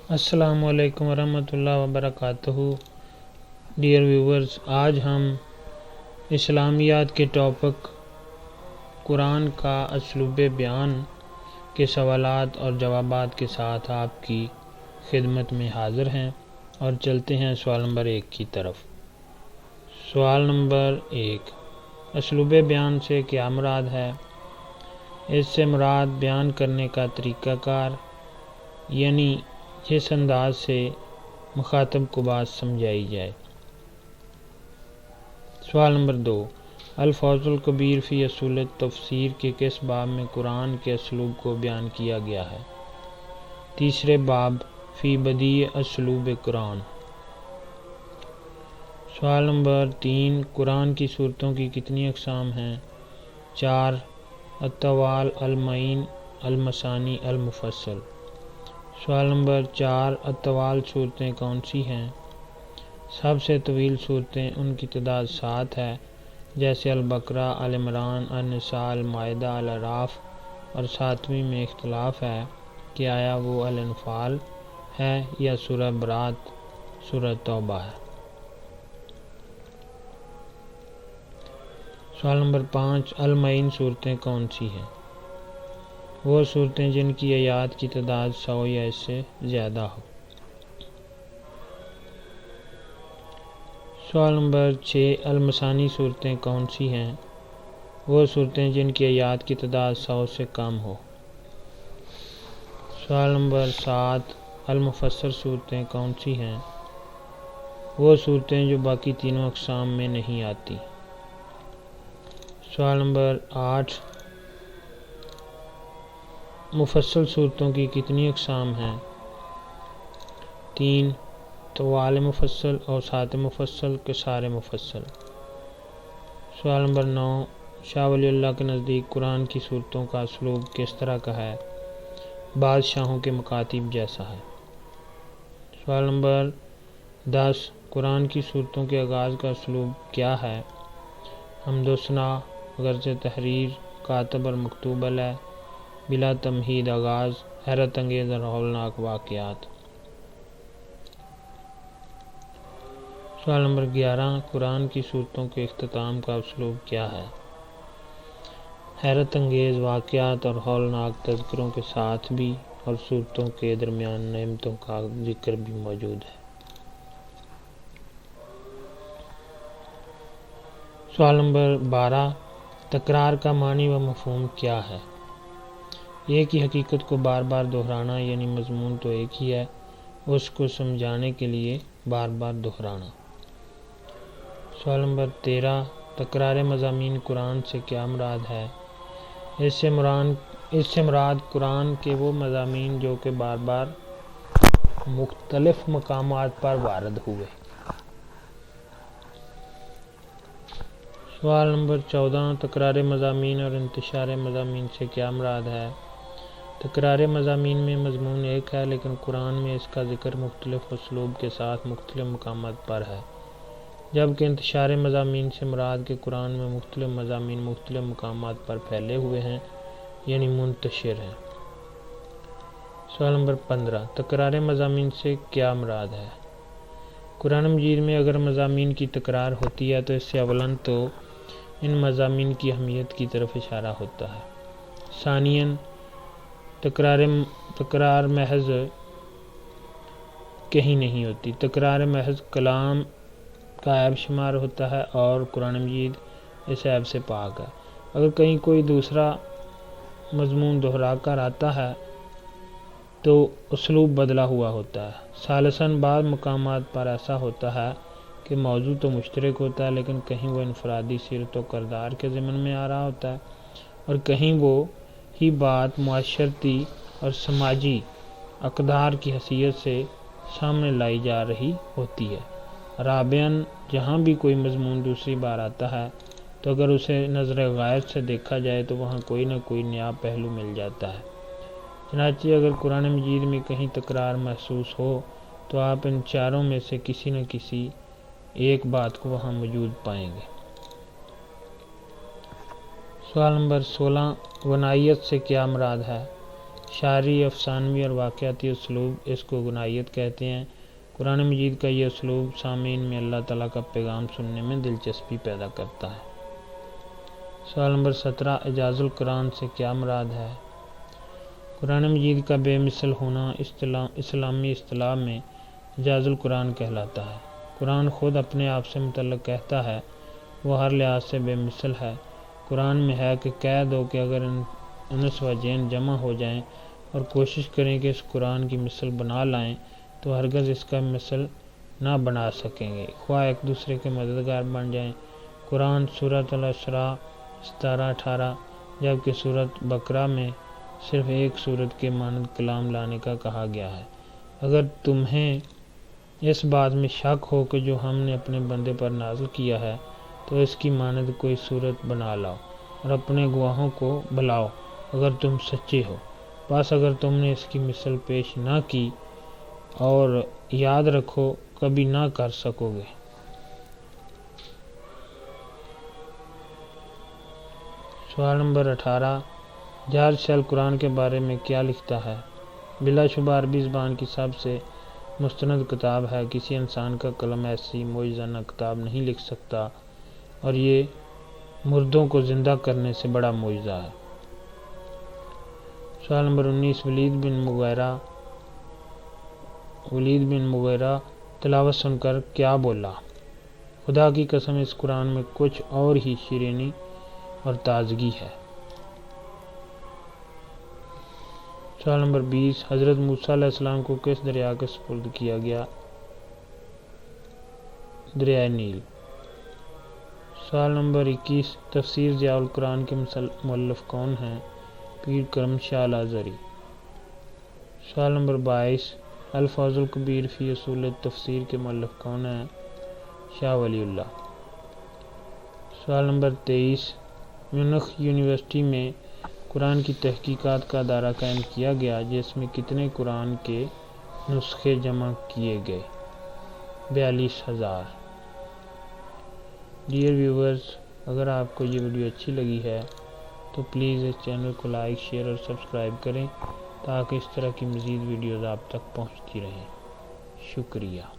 السلام علیکم ورحمۃ اللہ وبرکاتہ۔ ڈیئر ویورز، آج ہم اسلامیات کے ٹاپک قرآن کا اسلوب بیان کے سوالات اور جوابات کے ساتھ آپ کی خدمت میں حاضر ہیں اور چلتے ہیں سوال نمبر 1 کی طرف۔ سوال نمبر 1، اسلوب بیان سے کیا مراد ہے؟ اس سے مراد بیان کرنے کا طریقہ کار، یعنی جس انداز سے مخاطب کو بات سمجھائی جائے۔ سوال نمبر 2، الفوز الکبیر فی اصول تفسیر کے کس باب میں قرآن کے اسلوب کو بیان کیا گیا ہے؟ تیسرے باب فی بدیع اسلوب قرآن۔ سوال نمبر 3، قرآن کی صورتوں کی کتنی اقسام ہیں؟ 4، الطوال، المعین، المثانی، المفصل۔ سوال نمبر 4، الطوال صورتیں کون سی ہیں؟ سب سے طویل صورتیں ان کی تعداد 7 ہے، جیسے البقرہ، آل عمران، النساء، المائدہ، الاعراف، اور 7ویں میں اختلاف ہے کہ آیا وہ الانفال ہے یا سورہ برات، سورہ توبہ ہے۔ سوال نمبر 5، المعین صورتیں کون سی ہیں؟ وہ صورتیں جن کی آیات کی تعداد 100 یا اس سے زیادہ ہو۔ سوال نمبر 6، المثانی صورتیں کون سی ہیں؟ وہ صورتیں جن کی آیات کی تعداد 100 سے کم ہو۔ سوال نمبر 7، المفصل صورتیں کون سی ہیں؟ وہ صورتیں جو باقی تینوں اقسام میں نہیں آتی۔ سوال نمبر 8، مفصل صورتوں کی کتنی اقسام ہیں؟ 3، طوال مفصل، اوساط مفصل، قصار مفصل۔ سوال نمبر 9، شاہ ولی اللہ کے نزدیک قرآن کی صورتوں کا اسلوب کس طرح کا ہے؟ بادشاہوں کے مکاتب جیسا ہے۔ سوال نمبر 10، قرآن کی صورتوں کے آغاز کا اسلوب کیا ہے؟ حمد و ثنا، غرض تحریر، کاتب اور مکتوب علیہ، بلا تمہید آغاز، حیرت انگیز اور ہولناک واقعات۔ سوال نمبر 11، قرآن کی صورتوں کے اختتام کا اسلوب کیا ہے؟ حیرت انگیز واقعات اور ہولناک تذکروں کے ساتھ بھی، اور صورتوں کے درمیان نعمتوں کا ذکر بھی موجود ہے۔ سوال نمبر 12، تکرار کا معنی و مفہوم کیا ہے؟ ایک ہی حقیقت کو بار بار دہرانا، یعنی مضمون تو ایک ہی ہے، اس کو سمجھانے کے لیے بار بار دہرانا۔ سوال نمبر 13، تکرار مضامین قرآن سے کیا مراد ہے؟ اس سے مراد قرآن کے وہ مضامین جو کہ بار بار مختلف مقامات پر وارد ہوئے۔ سوال نمبر 14، تکرار مضامین اور انتشار مضامین سے کیا مراد ہے؟ تکرار مضامین میں مضمون ایک ہے، لیکن قرآن میں اس کا ذکر مختلف اسلوب کے ساتھ مختلف مقامات پر ہے، جبکہ انتشار مضامین سے مراد کہ قرآن میں مختلف مضامین مختلف مقامات پر پھیلے ہوئے ہیں، یعنی منتشر ہیں۔ سوال نمبر 15، تکرار مضامین سے کیا مراد ہے؟ قرآن مجید میں اگر مضامین کی تکرار ہوتی ہے تو اس سے اولاً تو ان مضامین کی اہمیت کی طرف اشارہ ہوتا ہے، ثانیاً تکرار محض کہیں نہیں ہوتی، تکرار محض کلام کا عیب شمار ہوتا ہے اور قرآن مجید اس عیب سے پاک ہے۔ اگر کہیں کوئی دوسرا مضمون دہرا کر آتا ہے تو اسلوب بدلا ہوا ہوتا ہے۔ ثالثاً بعض مقامات پر ایسا ہوتا ہے کہ موضوع تو مشترک ہوتا ہے، لیکن کہیں وہ انفرادی سیرت و کردار کے ضمن میں آ رہا ہوتا ہے، اور کہیں وہ ہی بات معاشرتی اور سماجی اقدار کی حیثیت سے سامنے لائی جا رہی ہوتی ہے۔ رابعاً جہاں بھی کوئی مضمون دوسری بار آتا ہے تو اگر اسے نظر غائب سے دیکھا جائے تو وہاں کوئی نہ کوئی نیا پہلو مل جاتا ہے۔ چنانچہ اگر قرآن مجید میں کہیں تکرار محسوس ہو تو آپ ان چاروں میں سے کسی نہ کسی ایک بات کو وہاں موجود پائیں گے۔ سوال نمبر 16، ونائیت سے کیا مراد ہے؟ شاعری، افسانوی اور واقعاتی اسلوب اس کو غنائیت کہتے ہیں۔ قرآن مجید کا یہ اسلوب سامعین میں اللہ تعالیٰ کا پیغام سننے میں دلچسپی پیدا کرتا ہے۔ سوال نمبر 17، اعجاز القرآن سے کیا مراد ہے؟ قرآن مجید کا بے مثل ہونا اسلامی اصطلاح میں اعجاز القرآن کہلاتا ہے۔ قرآن خود اپنے آپ سے متعلق کہتا ہے وہ ہر لحاظ سے بے مثل ہے۔ قرآن میں ہے کہ کہہ دو کہ اگر انس و جین جمع ہو جائیں اور کوشش کریں کہ اس قرآن کی مثل بنا لائیں تو ہرگز اس کا مثل نہ بنا سکیں گے، خواہ ایک دوسرے کے مددگار بن جائیں۔ قرآن سورۃ الاسراء 17-18 جبکہ سورۃ بقرہ میں صرف ایک سورت کے مانند کلام لانے کا کہا گیا ہے۔ اگر تمہیں اس بات میں شک ہو کہ جو ہم نے اپنے بندے پر نازل کیا ہے تو اس کی مانند کوئی سورت بنا لاؤ اور اپنے گواہوں کو بلاؤ اگر تم سچے ہو، بس اگر تم نے اس کی مثل پیش نہ کی اور یاد رکھو کبھی نہ کر سکو گے۔ سوال نمبر 18، جارج سیل قرآن کے بارے میں کیا لکھتا ہے؟ بلا شبہ عربی زبان کی سب سے مستند کتاب ہے۔ کسی انسان کا قلم ایسی معجزانہ کتاب نہیں لکھ سکتا اور یہ مردوں کو زندہ کرنے سے بڑا معجزہ ہے۔ سوال نمبر 19، ولید بن مغیرہ تلاوت سن کر کیا بولا؟ خدا کی قسم اس قرآن میں کچھ اور ہی شیرینی اور تازگی ہے۔ سوال نمبر 20، حضرت موسیٰ علیہ السلام کو کس دریا کے سپرد کیا گیا؟ دریائے نیل۔ سوال نمبر 21، تفسیر ضیاء القرآن کے مؤلف کون ہیں؟ پیر کرم شاہ الازہری۔ سوال نمبر 22، الفوز الکبیر فی اصول تفسیر کے مؤلف کون ہیں؟ شاہ ولی اللہ۔ سوال نمبر 23، میونخ یونیورسٹی میں قرآن کی تحقیقات کا ادارہ قائم کیا گیا جس میں کتنے قرآن کے نسخے جمع کیے گئے؟ 42,000۔ ڈیئر ویورز، اگر آپ کو یہ ویڈیو اچھی لگی ہے تو پلیز اس چینل کو لائک، شیئر اور سبسکرائب کریں تاکہ اس طرح کی مزید ویڈیوز آپ تک پہنچتی رہیں۔ شکریہ۔